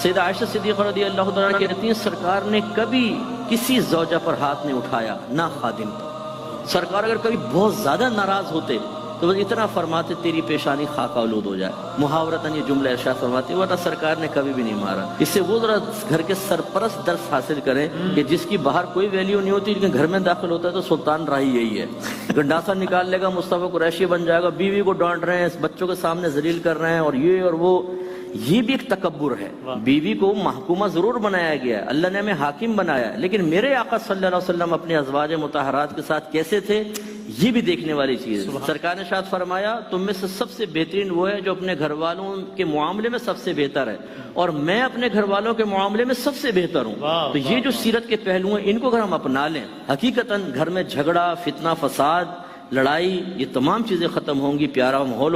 سیدہ عائشہ صدیقہ رضی اللہ تعالیٰ عنہ کہتی ہیں سرکار نے کبھی کسی زوجہ پر ہاتھ نہیں اٹھایا، نہ خادم پر۔ سرکار اگر کبھی بہت زیادہ ناراض ہوتے تو وہ اتنا فرماتے تیری پیشانی خاک آلود ہو جائے، محاورتاً یہ جملہ ارشاد فرماتے، ورنہ سرکار نے کبھی بھی نہیں مارا۔ اس سے وہ ذرا گھر کے سرپرست درس حاصل کریں کہ جس کی باہر کوئی ویلیو نہیں ہوتی لیکن گھر میں داخل ہوتا ہے تو سلطان راہی یہی ہے، گنڈاسا نکال لے گا، مصطفیٰ قریشی بن جائے گا، بیوی کو ڈانٹ رہے ہیں، بچوں کے سامنے ذلیل کر رہے ہیں، اور یہ اور وہ، یہ بھی ایک تکبر ہے۔ بیوی کو محکومہ ضرور بنایا گیا ہے، اللہ نے ہمیں حاکم بنایا ہے، لیکن میرے آقا صلی اللہ علیہ وسلم اپنے ازواج مطہرات کے ساتھ کیسے تھے یہ بھی دیکھنے والی چیز ہے۔ سرکار نے شاید فرمایا تم میں سے سب سے بہترین وہ ہے جو اپنے گھر والوں کے معاملے میں سب سے بہتر ہے، اور میں اپنے گھر والوں کے معاملے میں سب سے بہتر ہوں۔ تو یہ جو سیرت کے پہلو ہیں ان کو اگر ہم اپنا لیں، حقیقتاً گھر میں جھگڑا، فتنہ، فساد، لڑائی، یہ تمام چیزیں ختم ہوں گی، پیارا ماحول